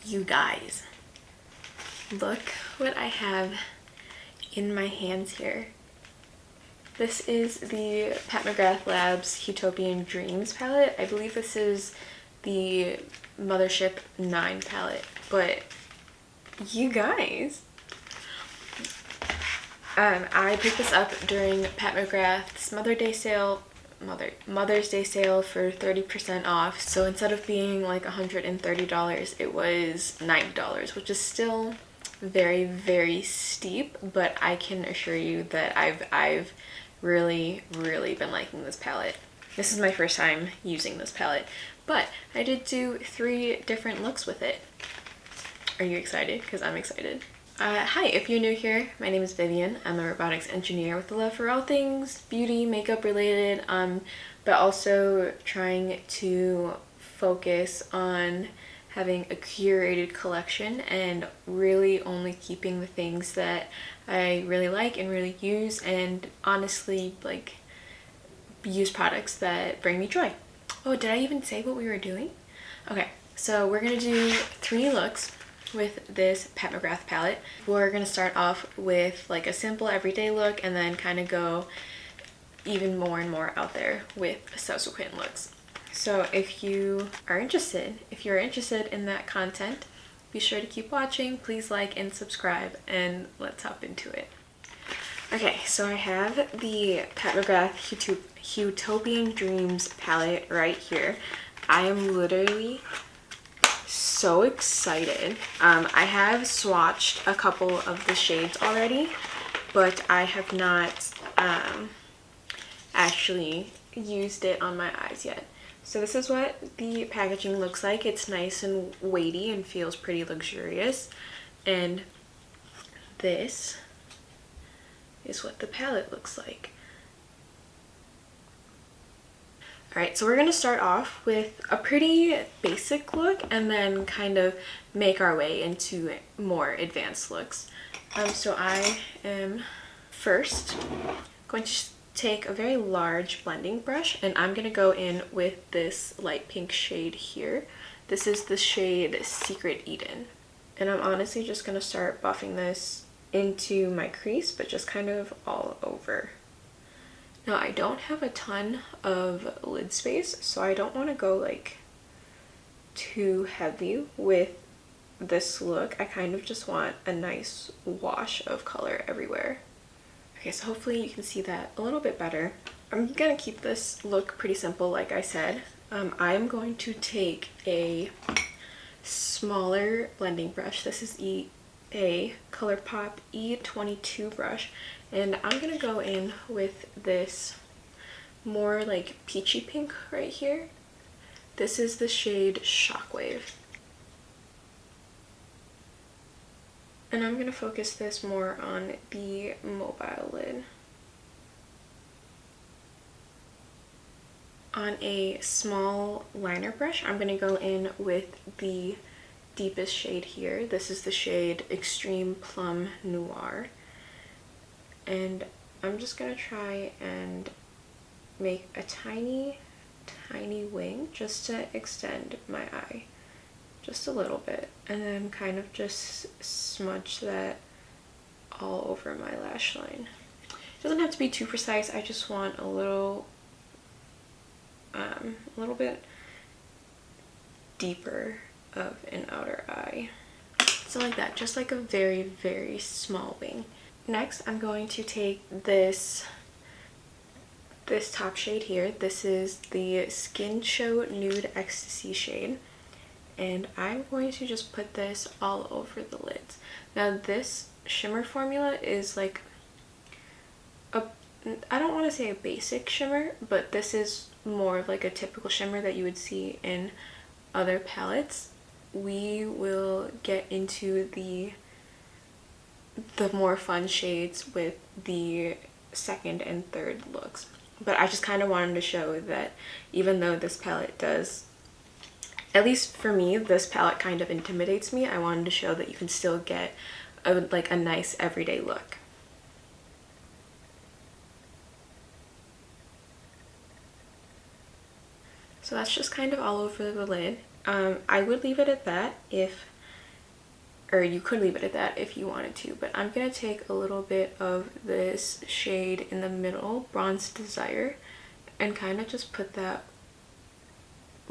You guys, look what I have in my hands here. This is the Pat McGrath Labs Huetopian Dreams palette. I believe this is the Mothership 9 palette, but you guys, I picked this up during Pat McGrath's Mother's Day sale for 30% off. So instead of being like $130, it was $90, which is still very, very steep, but I can assure you that I've really been liking this palette. This is my first time using this palette, but I did do 3 different looks with it. Are you excited? Because I'm excited. Hi, if you're new here, my name is Vivian. I'm a robotics engineer with a love for all things beauty, makeup related, but also trying to focus on having a curated collection and really only keeping the things that I really like and really use, and honestly like use products that bring me joy. Oh, did I even say what we were doing? Okay, so we're gonna do 3 looks with this Pat McGrath palette. We're gonna start off with like a simple everyday look and then kind of go even more and more out there with subsequent looks. So if you're interested in that content, be sure to keep watching. Please like and subscribe, and let's hop into it. Okay, so I have the Pat McGrath Huetopian Dreams palette right here. I am literally so excited. I have swatched a couple of the shades already, but I have not actually used it on my eyes yet. So this is what the packaging looks like. It's nice and weighty and feels pretty luxurious. And this is what the palette looks like. Alright, so we're going to start off with a pretty basic look and then kind of make our way into more advanced looks. So I am first going to take a very large blending brush, and I'm going to go in with this light pink shade here. This is the shade Secret Eden. And I'm honestly just going to start buffing this into my crease, but just kind of all over. Now, I don't have a ton of lid space, so I don't want to go like too heavy with this look. I kind of just want a nice wash of color everywhere. Okay, so hopefully you can see that a little bit better. I'm gonna keep this look pretty simple, like I said. I'm going to take a smaller blending brush. This is a ColourPop E22 brush, and I'm gonna go in with this more like peachy pink right here. This is the shade Shockwave. And I'm going to focus this more on the mobile lid. On a small liner brush, I'm going to go in with the deepest shade here. This is the shade Extreme Plum Noir. And I'm just going to try and make a tiny wing just to extend my eye. Just a little bit, and then kind of just smudge that all over my lash line. It doesn't have to be too precise. I just want a little bit deeper of an outer eye. So like that, just like a very, very small wing. Next, I'm going to take this top shade here. This is the Skin Show Nude Ecstasy shade. And I'm going to just put this all over the lids. Now this shimmer formula is like I don't want to say a basic shimmer, but this is more of like a typical shimmer that you would see in other palettes. We will get into the more fun shades with the second and third looks. But I just kind of wanted to show that even though this palette does, at least for me, this palette kind of intimidates me, I wanted to show that you can still get a nice everyday look. So that's just kind of all over the lid. I would leave it at that if or you could leave it at that if you wanted to, but I'm gonna take a little bit of this shade in the middle, Bronze Desire, and kind of just put that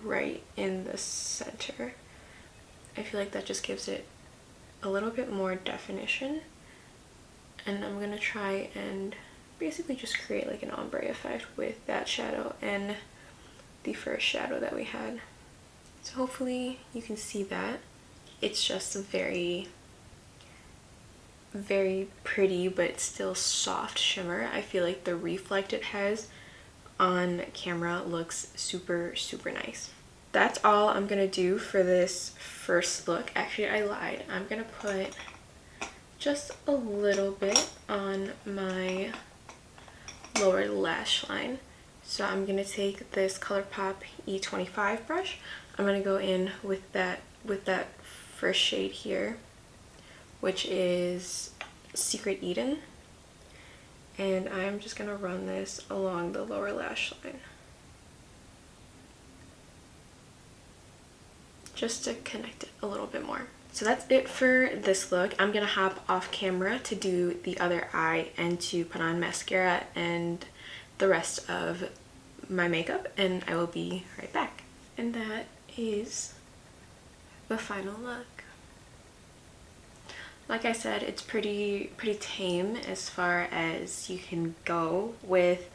right in the center. I feel like that just gives it a little bit more definition, and I'm gonna try and basically just create like an ombre effect with that shadow and the first shadow that we had. So hopefully you can see that. It's just a very, very pretty but still soft shimmer. I feel like the reflect it has on camera looks super, super nice. That's all I'm gonna do for this first look. Actually, I lied. I'm gonna put just a little bit on my lower lash line. So I'm gonna take this ColourPop E25 brush. I'm gonna go in with that first shade here, which is Secret Eden, and I'm just gonna run this along the lower lash line just to connect it a little bit more. So that's it for this look. I'm gonna hop off camera to do the other eye and to put on mascara and the rest of my makeup, and I will be right back. And that is the final look. Like I said, it's pretty tame as far as you can go with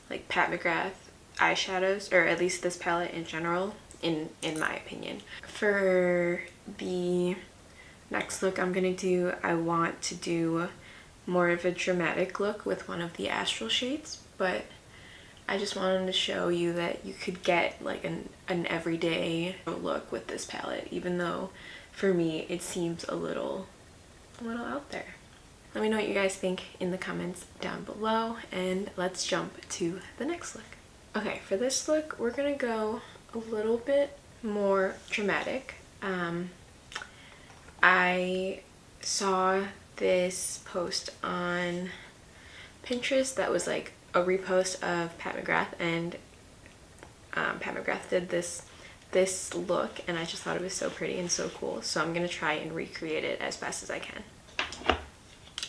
like Pat McGrath eyeshadows, or at least this palette in general, in my opinion. For the next look I'm gonna do, I want to do more of a dramatic look with one of the astral shades, but I just wanted to show you that you could get like an everyday look with this palette, even though for me it seems a little out there. Let me know what you guys think in the comments down below, and let's jump to the next look. Okay, for this look we're gonna go a little bit more dramatic. I saw this post on Pinterest that was like a repost of Pat McGrath, and Pat McGrath did this look, and I just thought it was so pretty and so cool, so I'm gonna try and recreate it as best as I can.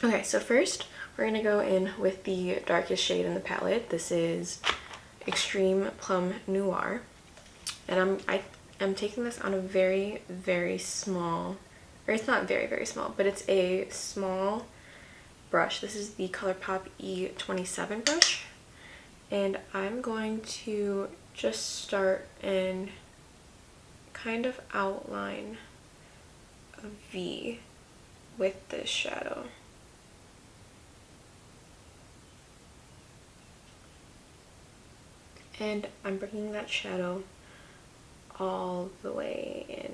Okay, so first we're gonna go in with the darkest shade in the palette. This is Extreme Plum Noir, and I'm taking this on a very, very small, or it's not very, very small, but it's a small brush. This is the ColourPop E27 brush, and I'm going to just start and kind of outline a V with this shadow. And I'm bringing that shadow all the way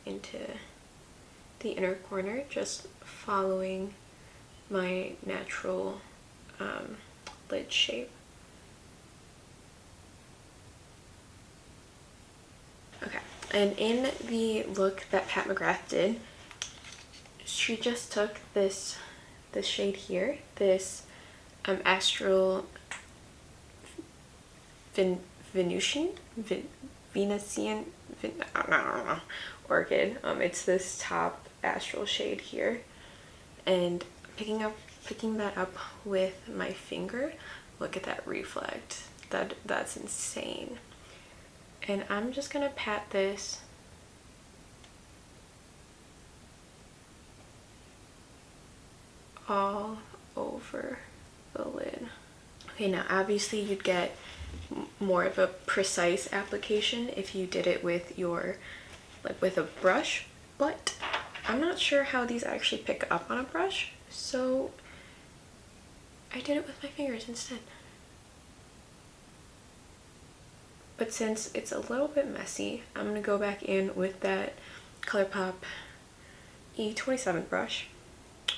into the inner corner, just following my natural lid shape. Okay, and in the look that Pat McGrath did, she just took this shade here, this Astral Venusian I don't know, Orchid. It's this top astral shade here, and picking that up with my finger. Look at that reflect. That's insane. And I'm just gonna pat this all over the lid. Okay, now obviously you'd get more of a precise application if you did it with your, like with a brush, but I'm not sure how these actually pick up on a brush, so I did it with my fingers instead. But since it's a little bit messy, I'm gonna go back in with that ColourPop E27 brush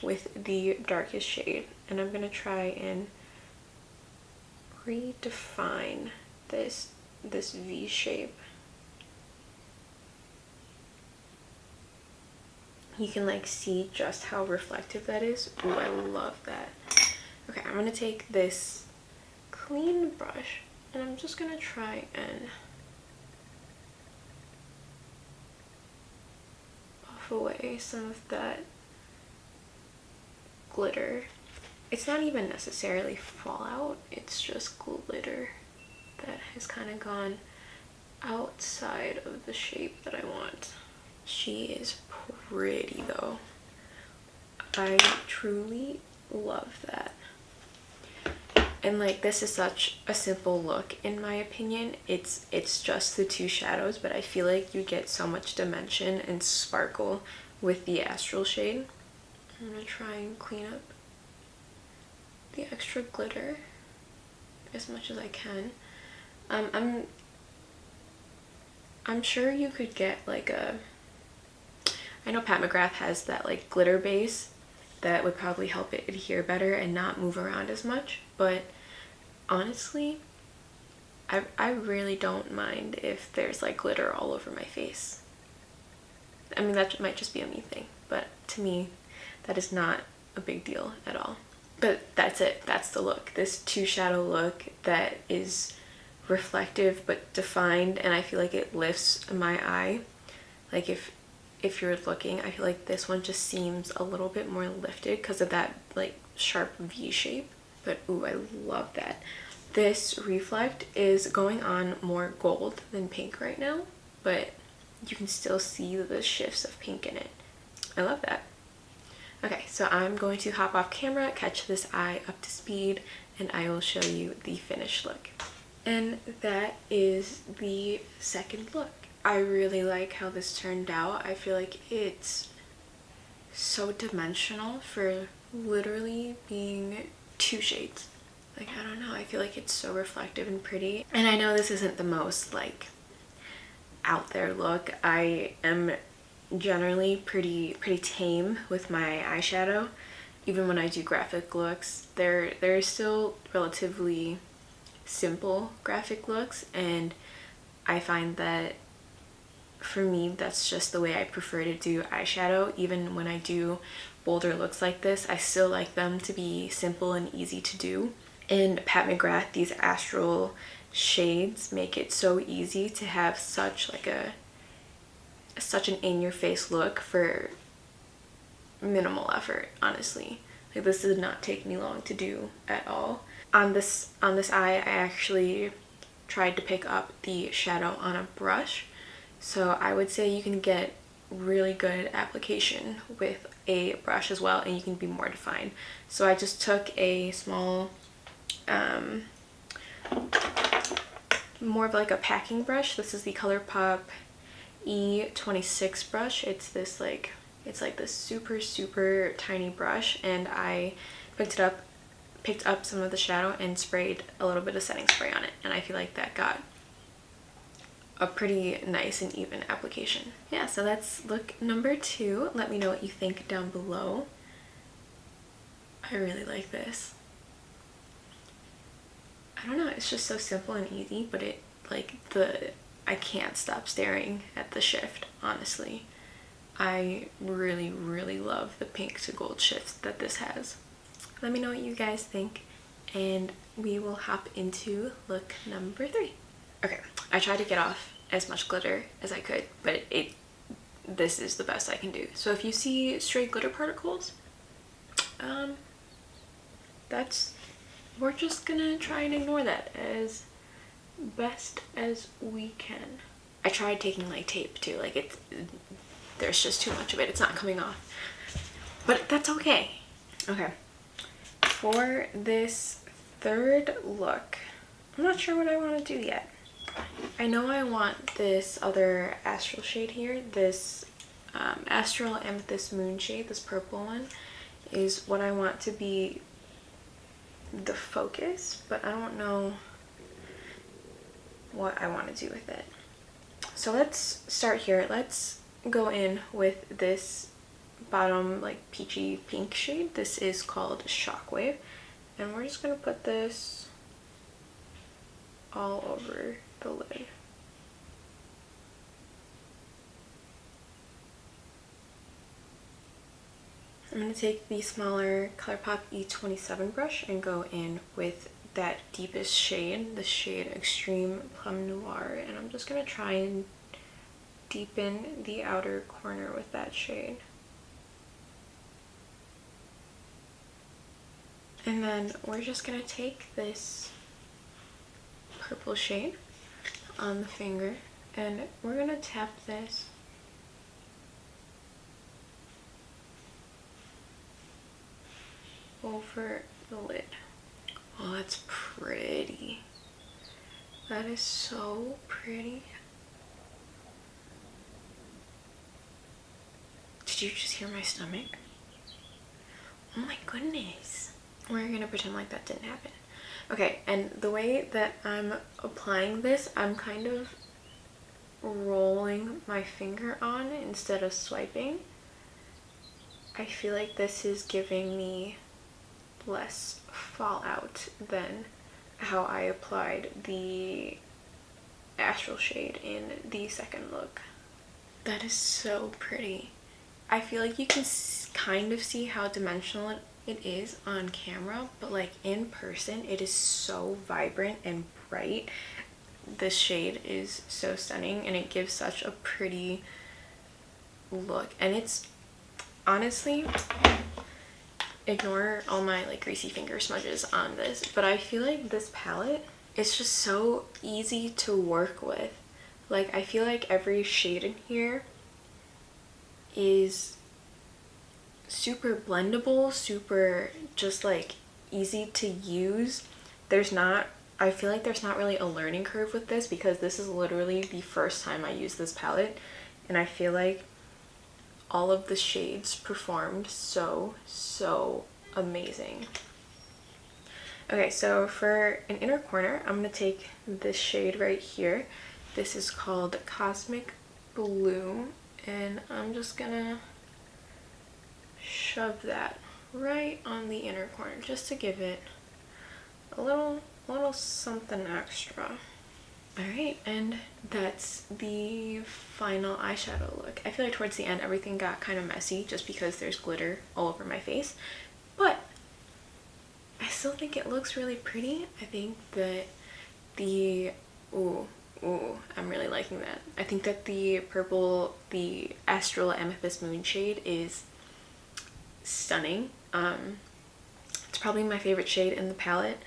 with the darkest shade, and I'm gonna try and redefine this V shape. You can like see just how reflective that is. Ooh, I love that. Okay, I'm gonna take this clean brush and I'm just gonna try and buff away some of that glitter. It's not even necessarily fallout, it's just glitter that has kind of gone outside of the shape that I want. She is pretty though. I truly love that. And like, this is such a simple look in my opinion. It's just the two shadows, but I feel like you get so much dimension and sparkle with the astral shade. I'm gonna try and clean up the extra glitter as much as I can. I'm sure you could get like a, I know Pat McGrath has that like glitter base that would probably help it adhere better and not move around as much, but honestly, I really don't mind if there's like glitter all over my face. I mean, that might just be a me thing, but to me, that is not a big deal at all. But that's it, that's the look. This two shadow look that is reflective but defined, and I feel like it lifts my eye. Like if you're looking, I feel like this one just seems a little bit more lifted because of that like sharp V shape. But ooh, I love that. This reflect is going on more gold than pink right now, but you can still see the shifts of pink in it. I love that. Okay, so I'm going to hop off camera, catch this eye up to speed, and I will show you the finished look. And that is the second look. I really like how this turned out. I feel like it's so dimensional for literally being two shades. Like, I don't know, I feel like it's so reflective and pretty. And I know this isn't the most like out there look. I am generally pretty tame with my eyeshadow. Even when I do graphic looks, they're still relatively simple graphic looks, and I find that for me that's just the way I prefer to do eyeshadow. Even when I do bolder looks like this, I still like them to be simple and easy to do. And Pat McGrath, these astral shades make it so easy to have such an in-your-face look for minimal effort, honestly. Like, this did not take me long to do at all. On this eye, I actually tried to pick up the shadow on a brush, so I would say you can get really good application with a brush as well, and you can be more defined. So I just took a small more of like a packing brush. This is the ColourPop E26 brush. It's this like, it's like this super tiny brush, and I picked up some of the shadow and sprayed a little bit of setting spray on it, and I feel like that got a pretty nice and even application. Yeah, so that's look number 2. Let me know what you think down below. I really like this. I don't know, it's just so simple and easy, but it like I can't stop staring at the shift, honestly. I really love the pink to gold shifts that this has. Let me know what you guys think, and we will hop into look number 3. Okay, I tried to get off as much glitter as I could, but this is the best I can do. So if you see stray glitter particles, we're just gonna try and ignore that as best as we can. I tried taking like tape too, like there's just too much of it, it's not coming off, but that's okay. Okay, for this third look, I'm not sure what I want to do yet. I know I want this other astral shade here, this Astral Amethyst Moon shade, this purple one, is what I want to be the focus, but I don't know what I want to do with it. So let's start here. Let's go in with this bottom like peachy pink shade. This is called Shockwave, and we're just gonna put this all over the lid. I'm going to take the smaller ColourPop E27 brush and go in with that deepest shade, the shade Extreme Plum Noir, and I'm just going to try and deepen the outer corner with that shade. And then we're just gonna take this purple shade on the finger and we're gonna tap this over the lid. Oh, that's pretty. That is so pretty. Did you just hear my stomach? Oh my goodness. We're gonna pretend like that didn't happen. Okay, and the way that I'm applying this, I'm kind of rolling my finger on instead of swiping. I feel like this is giving me less fallout than how I applied the astral shade in the second look. That is so pretty. I feel like you can kind of see how dimensional it is on camera, but like in person it is so vibrant and bright. This shade is so stunning and it gives such a pretty look, and it's honestly, ignore all my like greasy finger smudges on this, but I feel like this palette is just so easy to work with. Like I feel like every shade in here is super blendable, super just like easy to use. I feel like there's not really a learning curve with this because this is literally the first time I use this palette, and I feel like all of the shades performed so amazing. Okay, so for an inner corner, I'm gonna take this shade right here. This is called Cosmic Blue, and I'm just gonna shove that right on the inner corner just to give it a little something extra. Alright, and that's the final eyeshadow look. I feel like towards the end everything got kind of messy just because there's glitter all over my face, but I still think it looks really pretty. I think that I'm really liking that. I think that the purple, the Astral Amethyst Moon shade is stunning. It's probably my favorite shade in the palette,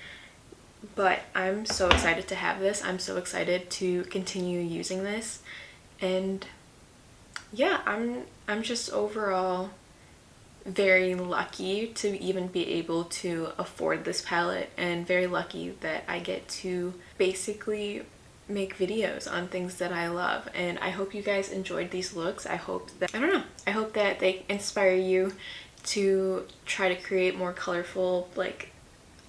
but I'm so excited to have this. I'm so excited to continue using this, and yeah, I'm just overall very lucky to even be able to afford this palette, and very lucky that I get to basically make videos on things that I love. And I hope you guys enjoyed these looks. I hope that they inspire you to try to create more colorful, like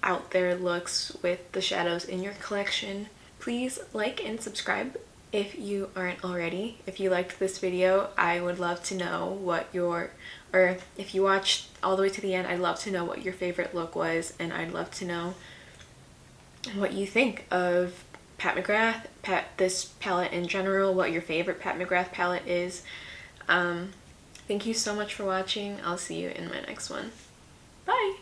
out there looks with the shadows in your collection. Please like and subscribe if you aren't already. If you liked this video, I would love to know or if you watched all the way to the end, I'd love to know what your favorite look was, and I'd love to know what you think of Pat McGrath, this palette in general, what your favorite Pat McGrath palette is. Thank you so much for watching. I'll see you in my next one. Bye!